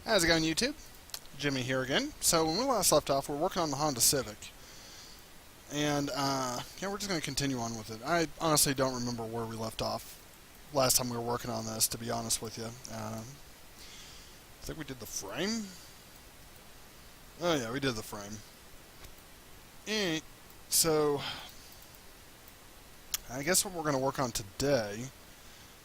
How's it going, YouTube? Jimmy here again. So when we last left off, we're working on the Honda Civic, and yeah, we're just going to continue on with it. I honestly don't remember where we left off last time we were working on this, to be honest with you. I think we did the frame. Oh yeah, we did the frame. So I guess what we're going to work on today.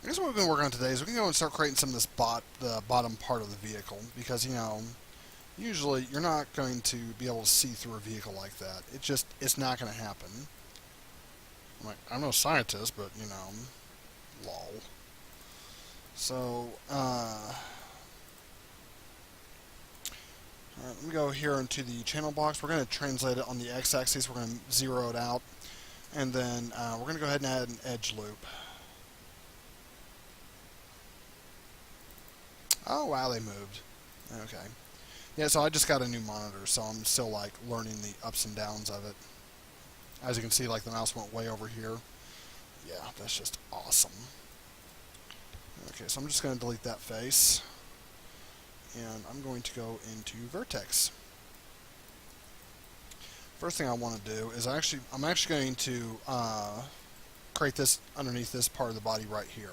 I guess what we're going to work on today is we can go and start creating some of this the bottom part of the vehicle, because usually you're not going to be able to see through a vehicle like that. It's not going to happen. I'm no scientist, but lol. So, alright, let me go here into the channel box. We're going to translate it on the x-axis. We're going to zero it out, and then we're going to go ahead and add an edge loop. Oh wow, they moved. Okay. Yeah, so I just got a new monitor, so I'm still like learning the ups and downs of it. As you can see, like the mouse went way over here. Yeah, that's just awesome. Okay, so I'm just going to delete that face, and I'm going to go into Vertex. First thing I want to do is I'm actually going to create this underneath this part of the body right here.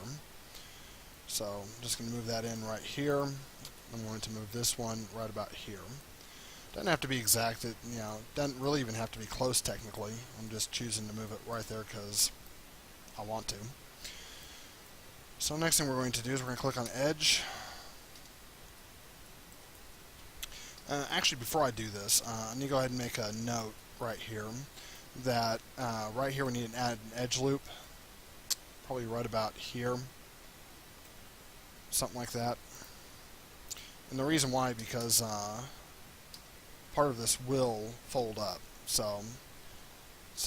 So I'm just going to move that in right here. I'm going to move this one right about here. Doesn't have to be exact. It doesn't really even have to be close technically. I'm just choosing to move it right there because I want to. So next thing we're going to do is we're going to click on Edge. Actually, before I do this, I need to go ahead and make a note right here that right here we need to add an edge loop. Probably right about here. Something like that. And the reason why, because part of this will fold up. So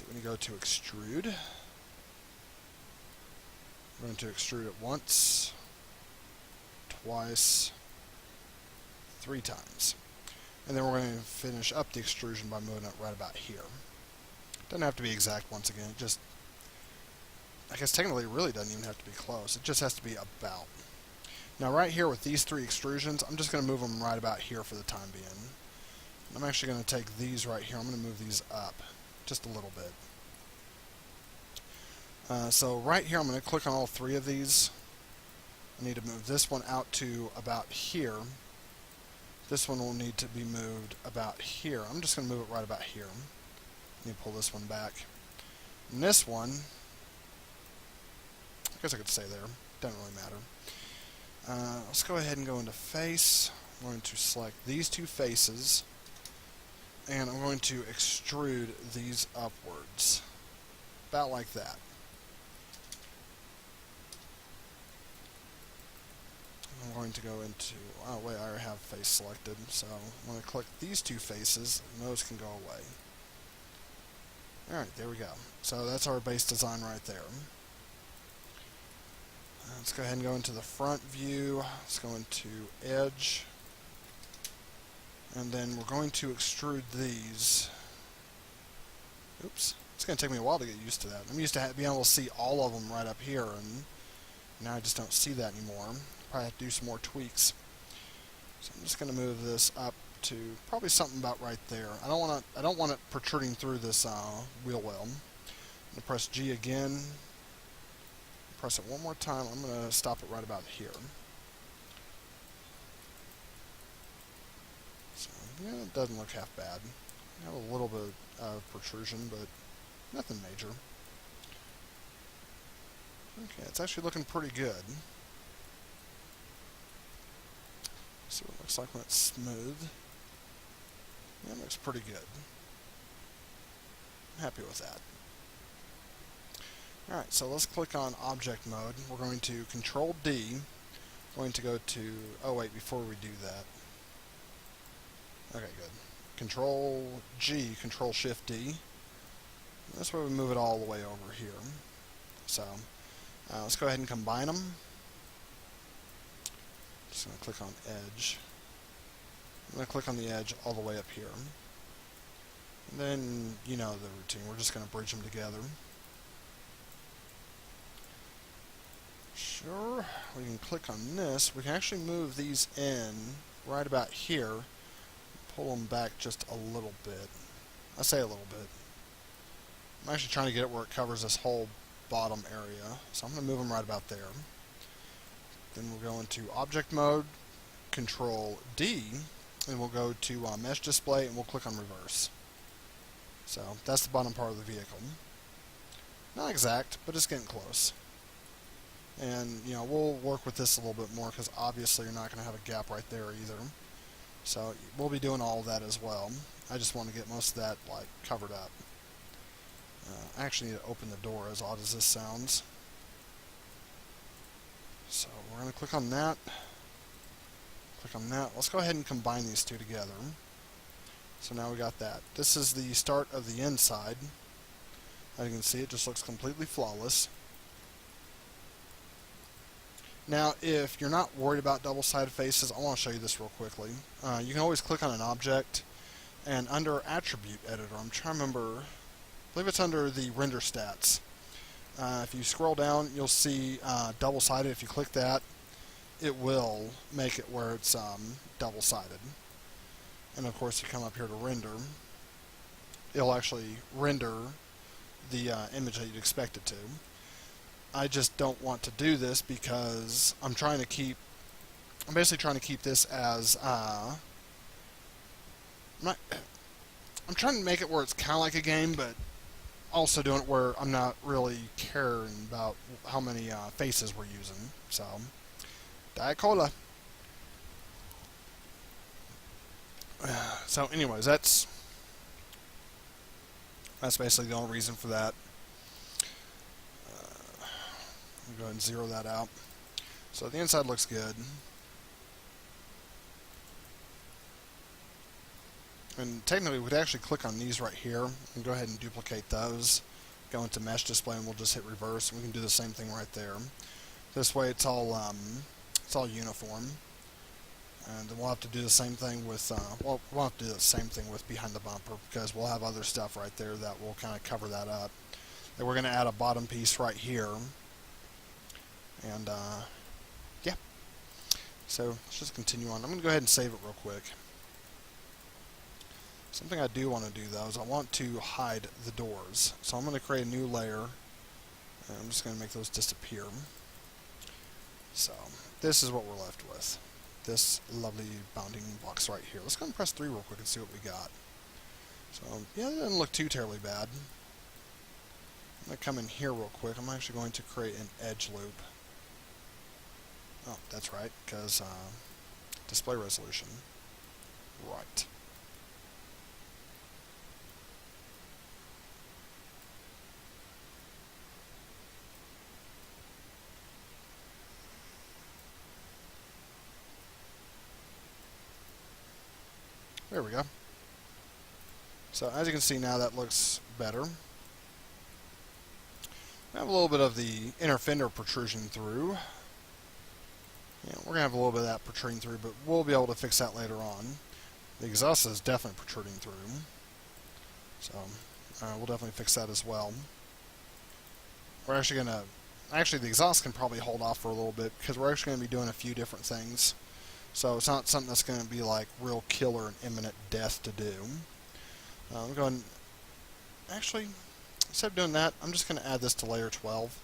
when you go to extrude, we're going to extrude it once, twice, 3 times. And then we're going to finish up the extrusion by moving it right about here. Doesn't have to be exact once again. It just, I guess technically it really doesn't even have to be close. It just has to be about. Now right here with these 3 extrusions, I'm just going to move them right about here for the time being. I'm actually going to take these right here. I'm going to move these up just a little bit. So right here I'm going to click on all 3 of these. I need to move this one out to about here. This one will need to be moved about here. I'm just going to move it right about here. Let me pull this one back. And this one, I guess I could stay there. Doesn't really matter. Let's go ahead and go into face. I'm going to select these 2 faces, and I'm going to extrude these upwards. About like that. I'm going to go into, oh wait, I already have face selected, so I'm going to click these 2 faces, and those can go away. Alright, there we go. So that's our base design right there. Let's go ahead and go into the front view. Let's go into edge. And then we're going to extrude these. Oops. It's going to take me a while to get used to that. I'm used to being able to see all of them right up here, and now I just don't see that anymore. Probably have to do some more tweaks. So I'm just going to move this up to probably something about right there. I don't want it protruding through this wheel well. I'm going to press G again. Press it one more time. I'm going to stop it right about here. So, yeah, it doesn't look half bad. I have a little bit of protrusion, but nothing major. Okay, it's actually looking pretty good. See what it looks like when it's smooth. Yeah, it looks pretty good. I'm happy with that. Alright, so let's click on object mode. We're going to Control D. We're going to go to, oh wait, before we do that. Okay, good. Control G, Control Shift D. That's where we move it all the way over here. So, let's go ahead and combine them. Just going to click on Edge. I'm going to click on the edge all the way up here. And then, you know the routine. We're just going to bridge them together. Sure, we can click on this. We can actually move these in right about here. Pull them back just a little bit. I say a little bit. I'm actually trying to get it where it covers this whole bottom area. So I'm going to move them right about there. Then we'll go into Object Mode, Control D, and we'll go to Mesh Display, and we'll click on Reverse. So that's the bottom part of the vehicle. Not exact, but it's getting close. And, you know, we'll work with this a little bit more because obviously you're not going to have a gap right there either. So we'll be doing all of that as well. I just want to get most of that, like, covered up. I actually need to open the door, as odd as this sounds. So we're going to click on that. Click on that. Let's go ahead and combine these two together. So now we got that. This is the start of the inside. As you can see, it just looks completely flawless. Now, if you're not worried about double-sided faces, I want to show you this real quickly. You can always click on an object, and under Attribute Editor, I'm trying to remember, I believe it's under the Render Stats. If you scroll down, you'll see double-sided. If you click that, it will make it where it's double-sided. And of course, you come up here to render. It'll actually render the image that you'd expect it to. I just don't want to do this because I'm basically trying to keep this as I'm trying to make it where it's kind of like a game, but also doing it where I'm not really caring about how many faces we're using. So, Diet Cola. So anyways, that's basically the only reason for that. Go ahead and zero that out. So the inside looks good. And technically, we could actually click on these right here and go ahead and duplicate those. Go into Mesh Display, and we'll just hit reverse. And we can do the same thing right there. This way, it's all uniform. And then we'll have to do the same thing with we'll have to do the same thing with behind the bumper because we'll have other stuff right there that will kind of cover that up. Then we're going to add a bottom piece right here. And, yeah. So, let's just continue on. I'm going to go ahead and save it real quick. Something I do want to do, though, is I want to hide the doors. So I'm going to create a new layer. And I'm just going to make those disappear. So, this is what we're left with. This lovely bounding box right here. Let's go and press 3 real quick and see what we got. So, yeah, it doesn't look too terribly bad. I'm going to come in here real quick. I'm actually going to create an edge loop. Oh, that's right, because display resolution. Right. There we go. So as you can see now, that looks better. We have a little bit of the inner fender protrusion through. Yeah, we're going to have a little bit of that protruding through, but we'll be able to fix that later on. The exhaust is definitely protruding through. So, we'll definitely fix that as well. We're actually going to... Actually, the exhaust can probably hold off for a little bit, because we're actually going to be doing a few different things. So, it's not something that's going to be, like, real killer and imminent death to do. I'm going... Actually, instead of doing that, I'm just going to add this to layer 12.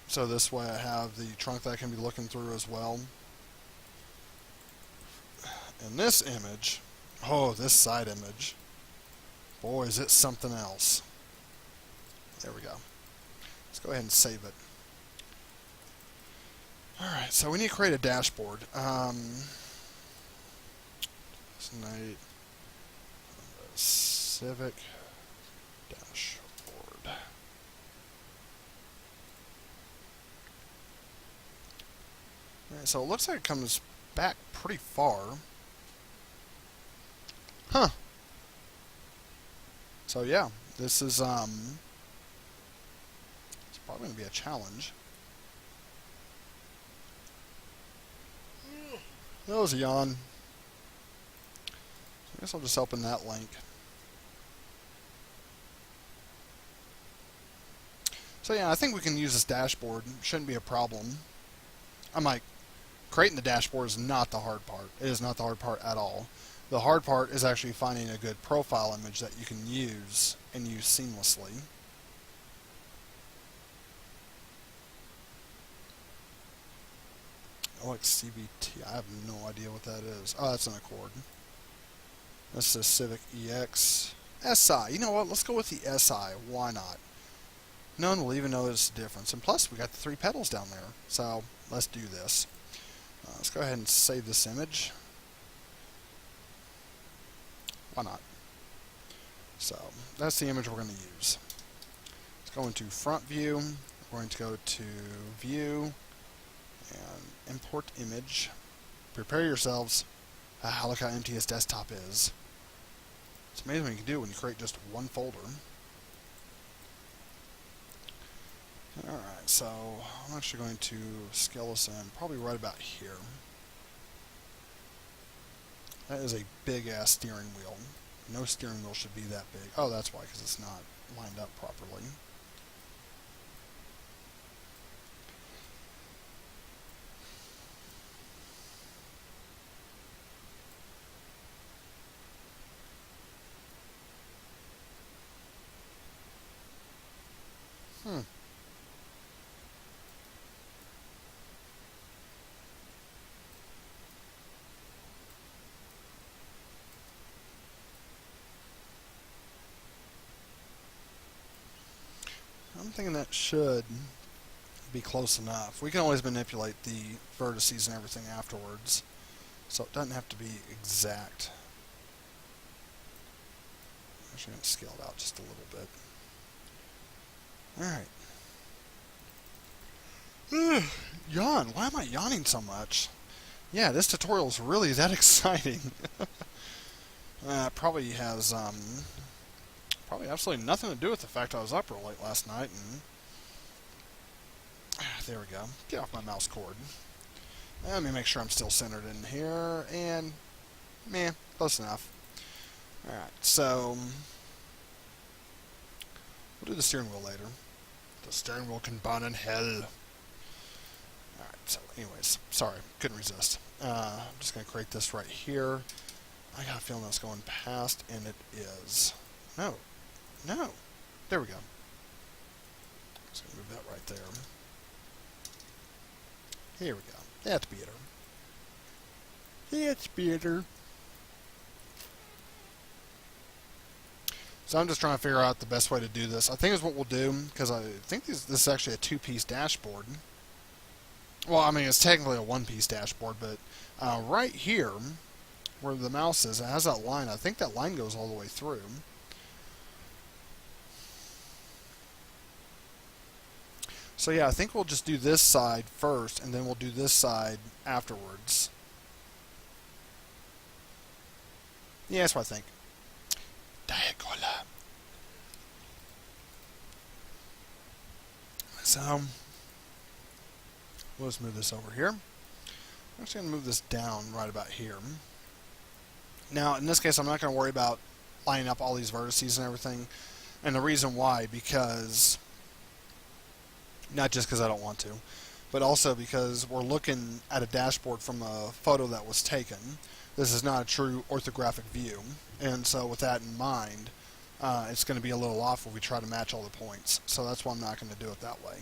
So this way I have the trunk that I can be looking through as well. And this image, oh, this side image, boy, is it something else. There we go. Let's go ahead and save it. Alright, so we need to create a dashboard. Honda Civic dashboard. Alright, so it looks like it comes back pretty far. Huh. So yeah, this is it's probably going to be a challenge. That was a yawn. I guess I'll just open that link. So yeah, I think we can use this dashboard. Shouldn't be a problem. I might Creating the dashboard is not the hard part. It is not the hard part at all. The hard part is actually finding a good profile image that you can use and use seamlessly. OXCVT, I have no idea what that is. Oh, that's an Accord. This is Civic EX. SI, you know what, let's go with the SI, why not? No one will even notice the difference. And plus, we got the 3 pedals down there. So, let's do this. Let's go ahead and save this image. Why not? So, that's the image we're going to use. Let's go into front view. We're going to go to view and import image. Prepare yourselves. Ah, look how empty his desktop is. It's amazing what you can do when you create just one folder. Alright, so I'm actually going to scale this in probably right about here. That is a big-ass steering wheel. No steering wheel should be that big. Oh, that's why, because it's not lined up properly. I'm thinking that should be close enough. We can always manipulate the vertices and everything afterwards, so it doesn't have to be exact. I'm actually going to scale it out just a little bit. Alright. Yawn. Why am I yawning so much? Yeah, this tutorial is really that exciting. Probably has probably absolutely nothing to do with the fact I was up real late last night. And there we go. Get off my mouse cord. Let me make sure I'm still centered in here. And meh, close enough. Alright, so we'll do the steering wheel later. The steering wheel can burn in hell. Alright, so anyways, sorry, couldn't resist. I'm just going to create this right here. I got a feeling that's going past, and it is. No. No. There we go. Just going to move that right there. Here we go. That's better. That's better. So I'm just trying to figure out the best way to do this. I think is what we'll do, because I think this is actually a 2-piece dashboard. Well, I mean, it's technically a 1-piece dashboard, but right here, where the mouse is, it has that line. I think that line goes all the way through. So yeah, I think we'll just do this side first, and then we'll do this side afterwards. Yeah, that's what I think. Diagola. So, we'll just move this over here. I'm just going to move this down right about here. Now, in this case, I'm not going to worry about lining up all these vertices and everything. And the reason why, because, not just because I don't want to, but also because we're looking at a dashboard from a photo that was taken. This is not a true orthographic view. And so with that in mind, it's going to be a little off if we try to match all the points. So that's why I'm not going to do it that way.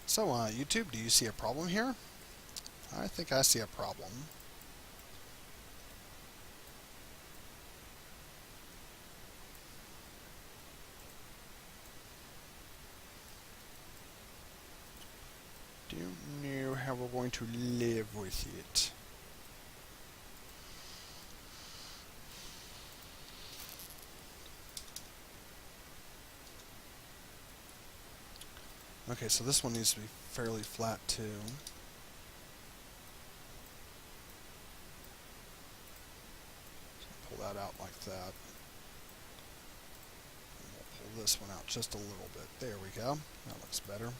So, YouTube, do you see a problem here? I think I see a problem. Don't know how we're going to live with it. Okay, so this one needs to be fairly flat too. So pull that out like that. And we'll pull this one out just a little bit. There we go. That looks better.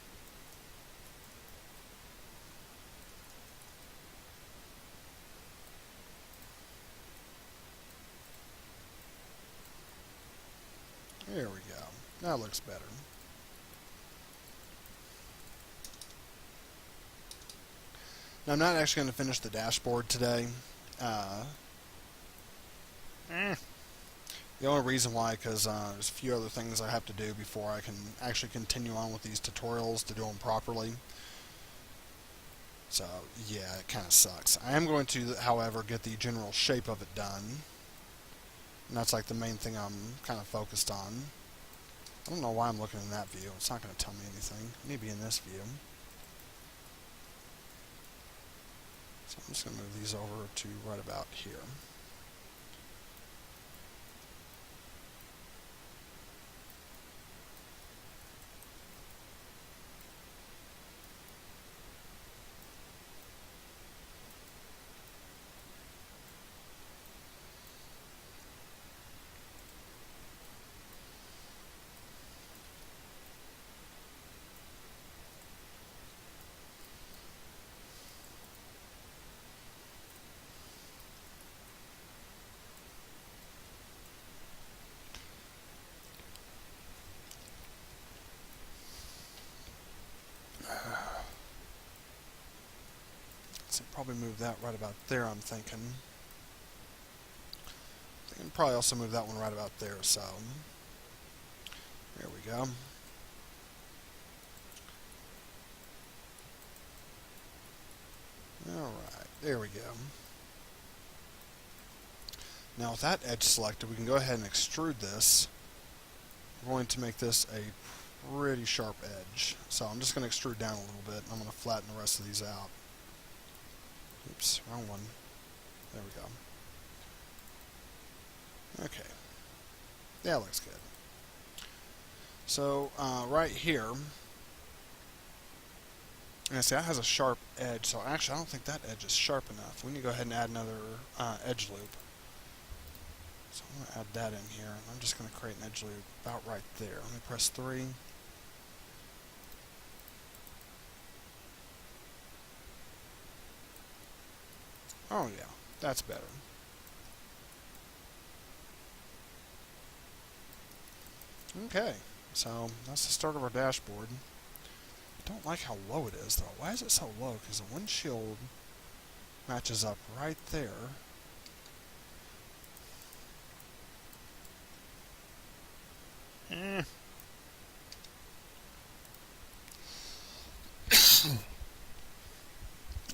There we go. That looks better. Now, I'm not actually going to finish the dashboard today. The only reason why, because there's a few other things I have to do before I can actually continue on with these tutorials to do them properly. So, yeah, it kind of sucks. I am going to, however, get the general shape of it done. And that's like the main thing I'm kind of focused on. I don't know why I'm looking in that view. It's not going to tell me anything. I need to be in this view. So I'm just going to move these over to right about here. So probably move that right about there, I'm thinking. I can probably also move that one right about there, so there we go. Alright, there we go. Now with that edge selected, we can go ahead and extrude this. We're going to make this a pretty sharp edge. So I'm just going to extrude down a little bit, and I'm going to flatten the rest of these out. Oops, wrong one. There we go. Okay. Yeah, looks good. So, right here, and see, that has a sharp edge, so actually I don't think that edge is sharp enough. We need to go ahead and add another edge loop. So I'm going to add that in here. I'm just going to create an edge loop about right there. Let me press 3. Oh yeah, that's better. Okay, so that's the start of our dashboard. I don't like how low it is though. Why is it so low? Because the windshield matches up right there.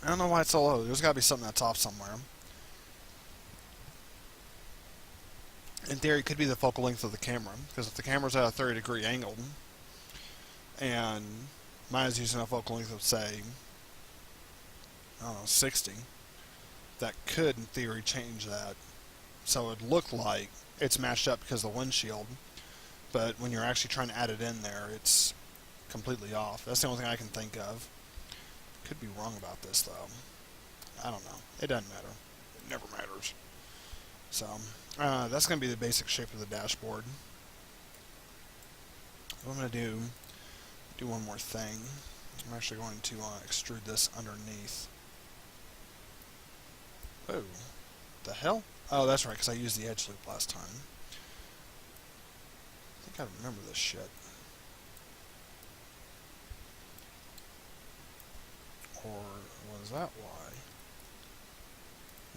I don't know why it's so low. There's got to be something that's off somewhere. In theory, it could be the focal length of the camera, because if the camera's at a 30-degree angle, and mine is using a focal length of, say, I don't know, 60, that could, in theory, change that. So it'd look like it's matched up because of the windshield, but when you're actually trying to add it in there, it's completely off. That's the only thing I can think of. Could be wrong about this, though. I don't know. It doesn't matter. It never matters. So, that's going to be the basic shape of the dashboard. What I'm going to do one more thing. I'm actually going to extrude this underneath. Oh, the hell? Oh, that's right, because I used the edge loop last time. I think I remember this shit. Or was that why?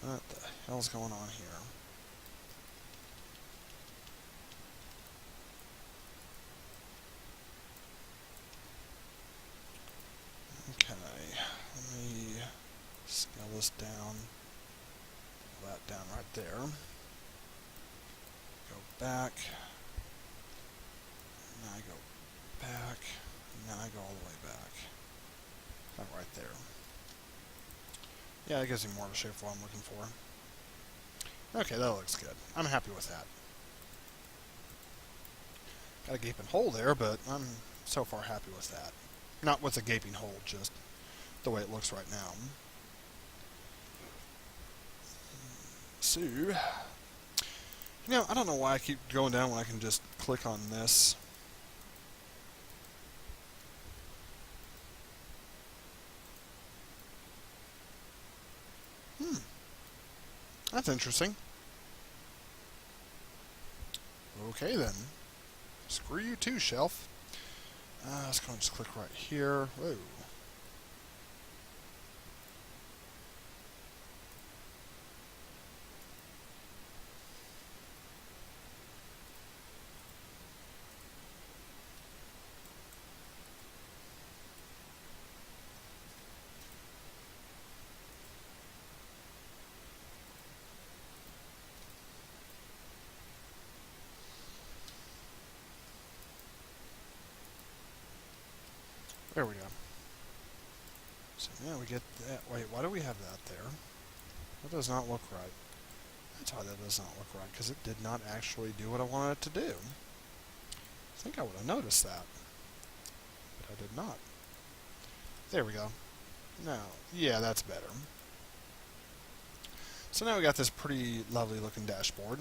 What the hell's going on here? Okay, let me scale this down. Pull that down right there. Go back. Now I go back. And then I go all the way back. About right there. Yeah, it gives me more of a shape of what I'm looking for. Okay, that looks good. I'm happy with that. Got a gaping hole there, but I'm so far happy with that. Not with a gaping hole, just the way it looks right now. So, you know, I don't know why I keep going down when I can just click on this. That's interesting. Okay then. Screw you too, shelf. Let's go and just click right here. Whoa. There we go. So yeah, we get that. Wait, why do we have that there? That does not look right. That's why that does not look right, because it did not actually do what I wanted it to do. I think I would have noticed that, but I did not. There we go. Now, yeah, that's better. So now we got this pretty lovely looking dashboard,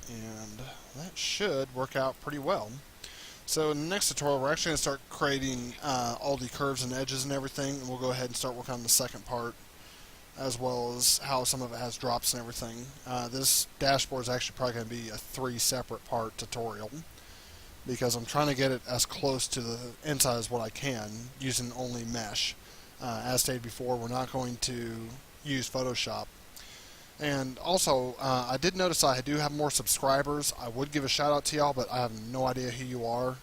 and that should work out pretty well. So in the next tutorial, we're actually going to start creating all the curves and edges and everything, and we'll go ahead and start working on the second part, as well as how some of it has drops and everything. This dashboard is actually probably going to be a 3 separate part tutorial, because I'm trying to get it as close to the inside as what I can, using only mesh. As stated before, we're not going to use Photoshop. And also, I did notice I do have more subscribers. I would give a shout out to y'all, but I have no idea who you are.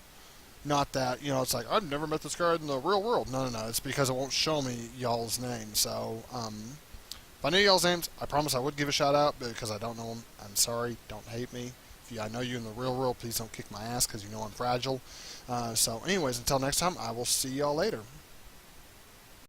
Not that, you know, it's like, I've never met this guy in the real world. No, no, no. It's because it won't show me y'all's names. So, if I knew y'all's names, I promise I would give a shout out, but because I don't know them, I'm sorry. Don't hate me. If I know you in the real world, please don't kick my ass, because you know I'm fragile. So anyways, until next time, I will see y'all later.